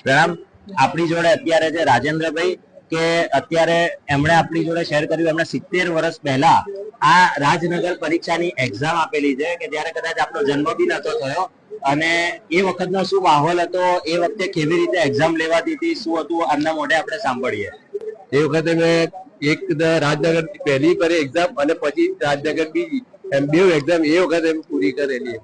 પ્રણામ. આપણી જોડે અત્યારે છે રાજેન્દ્રભાઈ કે અત્યારે એમણે આપણી જોડે શેર કર્યું એમણે 70 વર્ષ પહેલા આ રાજનગર પરીક્ષાની એક્ઝામ આપેલી છે કે જ્યારે કદાચ આપણો જન્મ બી નતો થયો અને એ વખતનો શું માહોલ હતો, એ વખતે કેવી રીતે એક્ઝામ લેવાતી હતી, શું હતું, આમના મોઢે આપણે સાંભળીએ. એ વખતે મેં એક રાજનગર પહેલી કરી એક્ઝામ અને પછી રાજનગર બીજી, એમ બે એક્ઝામ એ વખતે પૂરી કરેલી.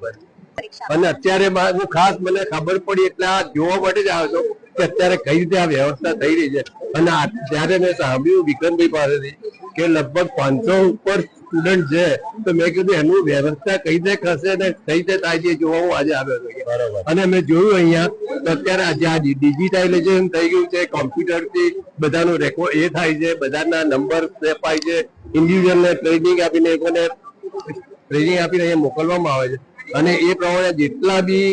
અને અત્યારે હું ખાસ મને ખબર પડી એટલે આ જોવા માટે જ આવ્યો હતો કે અત્યારે કઈ રીતે આ વ્યવસ્થા થઈ રહી છે. અને ત્યારે મેં સાંભળ્યું વિક્રમભાઈ પાસેથી કે લગભગ 500 ઉપર સ્ટુડન્ટ છે, તો મેં કીધું એનું વ્યવસ્થા કઈ રીતે થશે ને કઈ રીતે થાય છે જોવા હું આજે આવ્યો હતો. બરોબર. અને મેં જોયું અહીંયા તો અત્યારે આજે આ ડિજિટાઇઝેશન થઈ ગયું છે, કોમ્પ્યુટરથી બધાનું રેકોર્ડ એ થાય છે, બધાના નંબર અપાય છે, ઇન્ડિવિજ્યુઅલને ટ્રેનિંગ આપીને અહીંયા મોકલવામાં આવે છે. અને એ પ્રમાણે જેટલા બી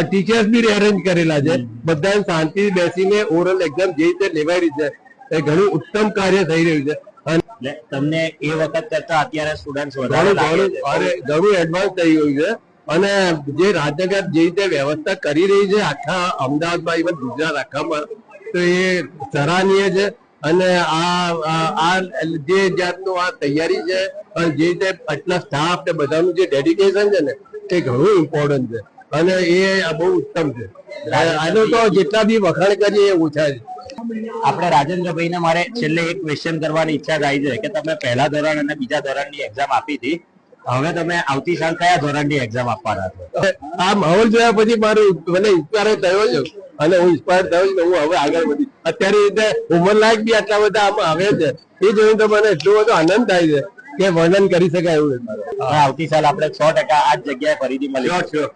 ટીચર્સ બી અરેન્જ કરેલા છે, બધા શાંતિ બેસીને ઓરલ એક્ઝામ જે રીતે લેવાઈ રહી છે એ ઘણું ઉત્તમ કાર્ય થઈ રહ્યું છે. અને તમને એ વખત કરતા અત્યારે સ્ટુડન્ટ્સ ઘણું એડવાન્સ થઈ ગયું છે. અને જે રાજનગર જે રીતે વ્યવસ્થા કરી રહી છે આખા અમદાવાદમાં, ઇવન ગુજરાત આખામાં, તો એ સરાહનીય છે. અને આ જે જાતનું આ તૈયારી છે અને જે રીતે આટલા સ્ટાફ ને બધાનું જે ડેડિકેશન છે ને એ ઘણું ઇમ્પોર્ટન્ટ છે અને એ બહુ ઉત્તમ છે. આનો તો જેટલા બી વખાણ કરીએ એ ઓછા છે. આપણે રાજેન્દ્રભાઈ ને મારે છેલ્લે એક ક્વેશ્ચન કરવાની ઈચ્છા થાય છે કે તમે પહેલા ધોરણ અને બીજા ધોરણની એક્ઝામ આપી હતી, હવે તમે આવતી સાલ કયા ધોરણની એક્ઝામ આપવાના છો? આ માહોલ જોયા પછી મારું મને ઇન્સ્પાયર થયો છે અને હું ઇન્સ્પાયર થયો છું. હું હવે આગળ વધી અત્યારે રીતે ઉંમર લાયક બી આટલા બધા આમાં આવે છે એ જોઈને તો મને એટલો બધો આનંદ થાય છે કે વર્ણન કરી શકાય એવું. આવતી સાલ આપણે 100% આ જ જગ્યાએ ફરીથી મળીશું.